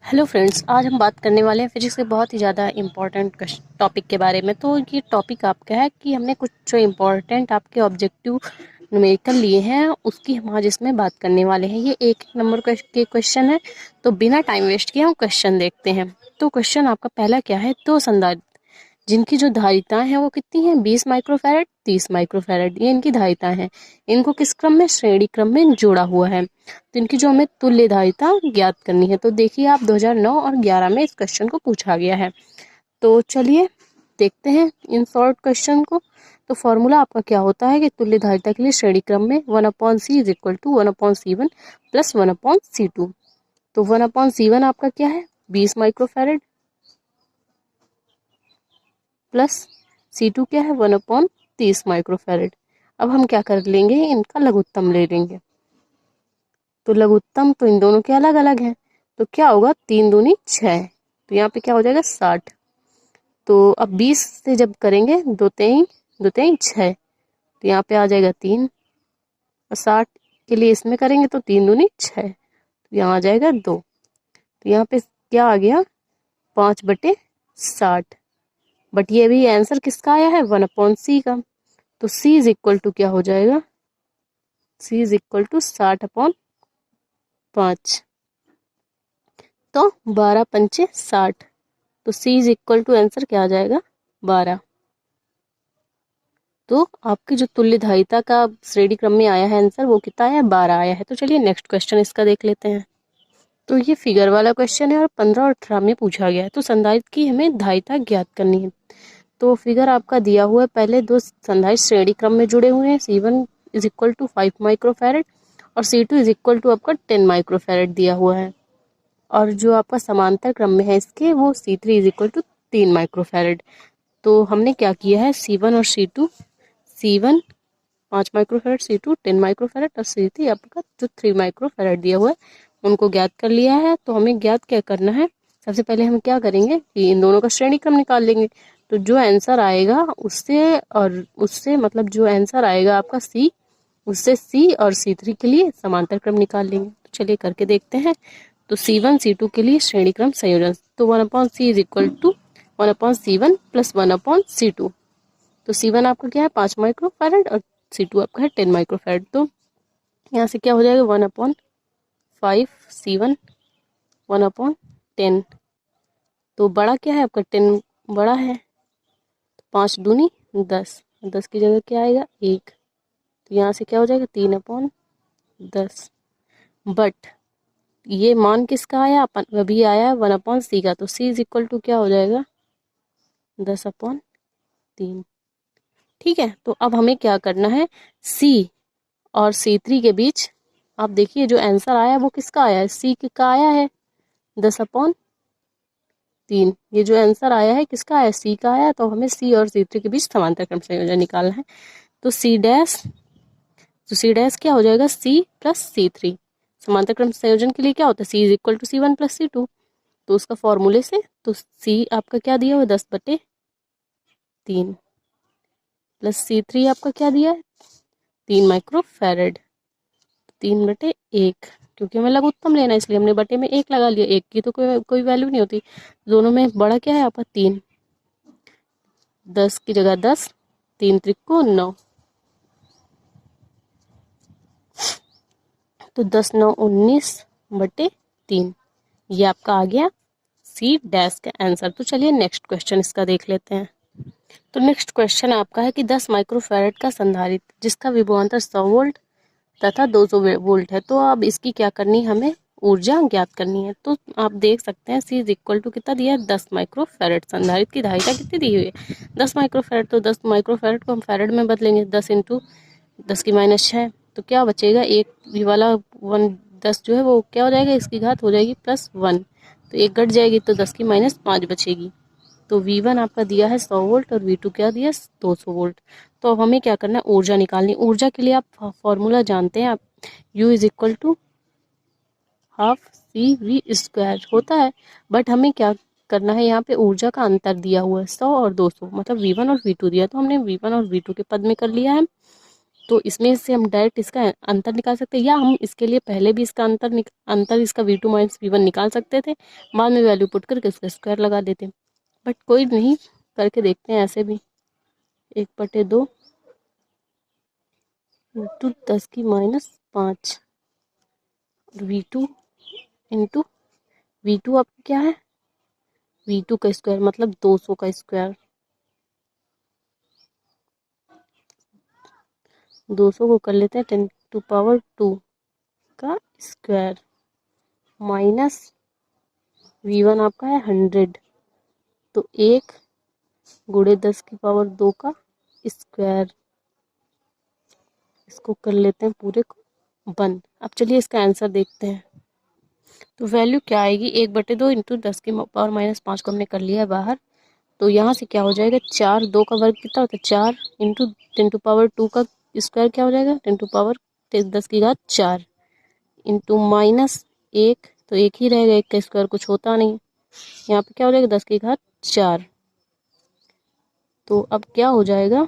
Hello friends, आज हम बात करने वाले हैं फिजिक्स के बहुत ही ज़्यादा इम्पोर्टेंट टॉपिक के बारे में। तो ये टॉपिक आपका है कि हमने कुछ जो इम्पोर्टेंट आपके ऑब्जेक्टिव न्यूमेरिकल लिए हैं उसकी हम आज इसमें बात करने वाले हैं। ये एक नंबर के क्वेश्चन है, तो बिना टाइम वेस्ट किए हम क्वेश्चन देखते हैं। तो क्वेश्चन आपका पहला क्या है, दो संधारित्र जिनकी जो धारिताएं हैं वो कितनी हैं, 20 माइक्रोफैरड 30 माइक्रोफैरड, ये इनकी धारिताएं हैं। इनको किस क्रम में, श्रेणी क्रम में जोड़ा हुआ है। तो इनकी जो हमें तुल्य धारिता ज्ञात करनी है। तो देखिए आप 2009 और 11 में इस क्वेश्चन को पूछा गया है। तो चलिए देखते हैं इन शॉर्ट क्वेश्चन को। तो फॉर्मूला आपका क्या होता है कि तुल्य धारिता के लिए श्रेणी क्रम में 1/c is equal to 1/c1 plus 1/c2। तो 1/c1 आपका क्या है, 20 माइक्रोफैरड, प्लस C2 क्या है, 1/30 माइक्रोफैरड। अब हम क्या कर लेंगे, इनका लघुत्तम ले लेंगे। तो लघुत्तम तो इन दोनों के अलग अलग हैं, तो क्या होगा, 3 दूनी 6, तो यहाँ पे क्या हो जाएगा 60। तो अब 20 से जब करेंगे, दो तेई 6, तो यहाँ पे आ जाएगा 3, और 60 के लिए इसमें करेंगे तो 3 दूनी 6, तो यहाँ आ जाएगा 2। तो यहाँ पे क्या आ गया, 5/60। बट ये भी आंसर किसका आया है, 1/c का। तो c इज इक्वल टू क्या हो जाएगा, c इज इक्वल टू 60/5। तो 12×5 = 60। तो c is equal to answer क्या आ जाएगा, 12। तो आपकी जो तुल्य धारिता का श्रेणी क्रम में आया है आंसर, वो कितना आया है, 12 आया है। तो चलिए नेक्स्ट क्वेश्चन इसका देख लेते हैं। तो ये फिगर वाला क्वेश्चन है और 15 और 18 में पूछा गया है। तो संधारित्र की हमें धारिता ज्ञात करनी है। तो फिगर आपका दिया हुआ है, पहले दो संधारित्र श्रेणी क्रम में जुड़े हुए हैं, C1 is equal to 5 microfarad और C2 इज इक्वल टू आपका 10 माइक्रोफैरड दिया हुआ है। और जो आपका समांतर क्रम में है इसके, वो C3 is equal to 3 microfarad. तो हमने क्या किया है, C1 और C2, C1 5 microfarad, C2 10 microfarad और C3 आपका जो 3 माइक्रोफैरड दिया हुआ है उनको ज्ञात कर लिया है। तो हमें ज्ञात क्या करना है, सबसे पहले हम क्या करेंगे कि इन दोनों का श्रेणी क्रम निकाल लेंगे। तो जो आंसर आएगा उससे, और उससे मतलब जो आंसर आएगा आपका C, उससे C और C3 के लिए समांतर क्रम निकाल लेंगे। तो चलिए करके देखते हैं। तो C1 C2 के लिए श्रेणी क्रम संयोजन, तो 1/c is equal to 1/c1 plus 1/c2। तो C1 आपका क्या है, 5 माइक्रोफैरड और C2 आपका है 10 माइक्रोफैरड। तो यहाँ से क्या हो जाएगा, 1/5 C1 1/10। तो बड़ा क्या है आपका, 10 बड़ा है। 5 दूनी 10, 10 की जगह क्या आएगा, 1। तो यहाँ से क्या हो जाएगा, 3/10। बट ये मान किसका आया, अपन अभी आया 1/c का। तो c इज इक्वल टू क्या हो जाएगा, 10/3। ठीक है। तो अब हमें क्या करना है, c और C3 के बीच, आप देखिए जो आंसर आया वो किसका आया है, C का आया है 10/3। ये जो आंसर आया है किसका आया, C का आया। तो हमें C और C3 के बीच समांतर क्रम संयोजन निकालना है। तो C डैश, तो C डैश क्या हो जाएगा, C प्लस C3। समांतर क्रम संयोजन के लिए क्या होता है, C is equal to C1 plus C2। तो उसका फॉर्मूले से, तो C आपका क्या दिया हुआ है, 10/3 प्लस C3 आपका क्या दिया है, 3 माइक्रोफैरड। 3/1, क्योंकि हमें लघुत्तम लेना है इसलिए हमने बटे में 1 लगा लिया। 1 की तो कोई वैल्यू नहीं होती। दोनों में बड़ा क्या है आपका, 3। 10 की जगह 10, 3 त्रिको 9, तो 10 9 19/3। ये आपका आ गया C डैश का आंसर। तो चलिए नेक्स्ट क्वेश्चन इसका देख लेते हैं। तो नेक्स्ट क्वेश्चन आपका है कि 10 माइक्रोफैरड का संधारित्र जिसका विभवांतर 100 वोल्ट तथा 200 वोल्ट है। तो अब इसकी क्या करनी है, हमें ऊर्जा ज्ञात करनी है। तो आप देख सकते हैं C इज इक्वल टू कितना दिया है, 10 माइक्रोफैरड। संधारित्र की धारिता कितनी दी हुई है, 10 माइक्रोफैरड। तो 10 माइक्रोफैरड को हम फैरड में बदलेंगे, 10 इंटू 10 की -6। तो क्या बचेगा, एक ये वाला 10 जो है वो क्या हो जाएगा, इसकी घात हो जाएगी +1। तो एक घट जाएगी तो 10 की -5 बचेगी। तो V1 आपका दिया है 100 वोल्ट और V2 क्या दिया है, 200 वोल्ट। तो अब हमें क्या करना है, ऊर्जा निकालनी। ऊर्जा के लिए आप फॉर्मूला जानते हैं, आप U is equal to ½ CV² होता है। बट हमें क्या करना है, यहाँ पे ऊर्जा का अंतर दिया हुआ है 100 और 200, मतलब V1 और V2 दिया, तो हमने V1 और V2 के पद में कर लिया है। तो इसमें से हम डायरेक्ट इसका अंतर निकाल सकते हैं, या हम इसके लिए पहले भी इसका अंतर इसका V2 माइनस V1 निकाल सकते थे, बाद में वैल्यू पुट करके उसका स्क्वायर लगा देते। बट कोई नहीं, करके देखते हैं ऐसे भी। 1/2 इंटू 10⁻5 V2 इंटू V2 आपका क्या है, V2 का स्क्वायर मतलब 200 का स्क्वायर, 200 को कर लेते हैं 10⁻2 का स्क्वायर, माइनस V1 आपका है 100, तो 1 गुणे 10⁻2 का स्क्वायर, इसको कर लेते हैं पूरे को 1। अब चलिए इसका आंसर देखते हैं। तो वैल्यू क्या आएगी, 1/2 इंटू 10⁻5 को हमने कर लिया है बाहर, तो यहाँ से क्या हो जाएगा, 4, 2 का वर्ग कितना होता है 4 इंटू 10⁻2 का स्क्वायर क्या हो जाएगा 10⁻4 इंटू माइनस 1, तो 1 ही रहेगा, 1 का स्क्वायर कुछ होता नहीं, यहाँ पे क्या हो जाएगा 10⁻4। तो अब क्या हो जाएगा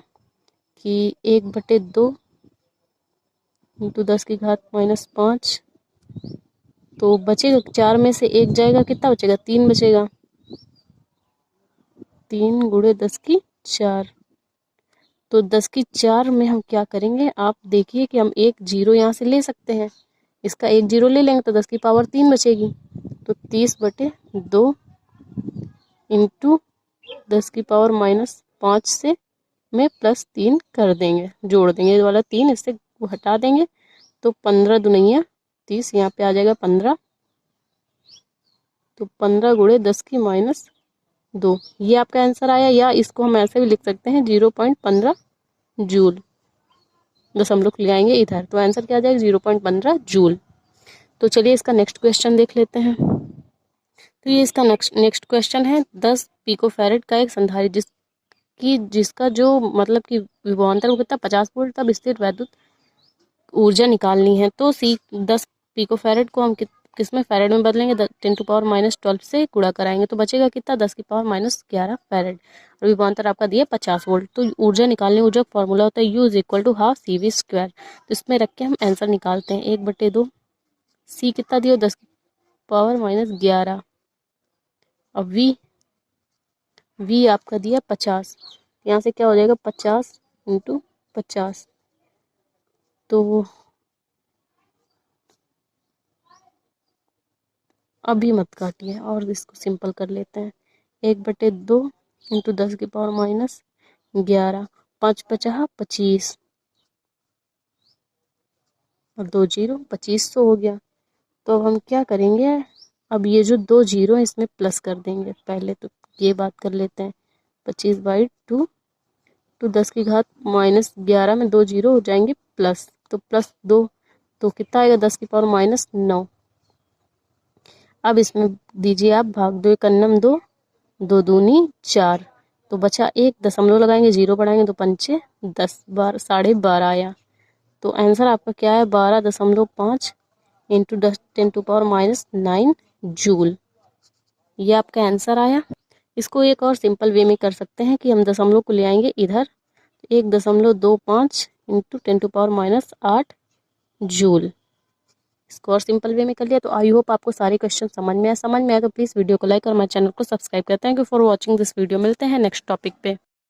कि 1/2 इंटू 10⁻5, तो बचेगा 4 में से 1 जाएगा, कितना बचेगा 3 बचेगा, 3 गुणे 10⁻4। तो 10⁻4 में हम क्या करेंगे, आप देखिए कि हम एक जीरो यहाँ से ले सकते हैं, इसका एक जीरो ले लेंगे तो 10⁻3 बचेगी, तो 30/2 इंटू 10⁻5 से में +3 कर देंगे, जोड़ देंगे, ये वाला 3 इससे हटा देंगे, तो 15 दूनिया 30, यहाँ पे आ जाएगा 15, तो 15 गुणे 10⁻2, ये आपका आंसर आया। या इसको हम ऐसे भी लिख सकते हैं 0.15 जूल, दशमलव ले आएंगे इधर, तो आंसर क्या आ जाएगा 0.15 जूल। तो चलिए इसका नेक्स्ट क्वेश्चन देख लेते हैं। तो ये इसका नेक्स्ट क्वेश्चन है, 10 पिकोफैरेड का एक संधारित्र जिसका जो मतलब कि विभवांतर वो कितना 50 वोल्ट, तब स्थिर वैद्युत ऊर्जा निकालनी है। तो 10 पिकोफैरेड को हम किस में फैरेड में बदलेंगे, 10⁻12 से गुणा कराएंगे, तो बचेगा कितना 10⁻11 फैरेड, और विभवांतर आपका दिया 50 वोल्ट। तो ऊर्जा निकालने ऊर्जा का फॉर्मूला होता है U = ½ CV²। तो इसमें रख के हम आंसर निकालते हैं, 1/2 C कितना दिया 10⁻11, अब V आपका दिया 50, यहाँ से क्या हो जाएगा 50 इंटू 50, तो अभी मत काटिए और इसको सिंपल कर लेते हैं, 1/2 इंटू 10⁻11, 5 × 25 और 2 जीरो 2500 हो गया। तो अब हम क्या करेंगे, अब ये जो 2 जीरो है इसमें प्लस कर देंगे, पहले तो ये बात कर लेते हैं, 25/2 तो 10⁻11 में 2 जीरो हो जाएंगे प्लस, तो +2, तो कितना आएगा 10⁻9। अब इसमें दीजिए आप भाग 2 एकन्नम 2, 2 दूनी 4, तो बचा 1, दशमलव लगाएंगे, जीरो बढ़ाएंगे तो 5 10, 12.5 आया। तो आंसर आपका क्या है 12.5 इंटू 10⁻9 जूल, ये आपका आंसर आया। इसको एक और सिंपल वे में कर सकते हैं कि हम दशमलव को ले आएंगे इधर, 1.25 इंटू 10⁻8 जूल, इसको और सिंपल वे में कर लिया। तो आई होप आपको सारे क्वेश्चन समझ में आया तो प्लीज़ वीडियो को लाइक और हमारे चैनल को सब्सक्राइब करें। Thank you for watching this video, मिलते हैं नेक्स्ट टॉपिक पे।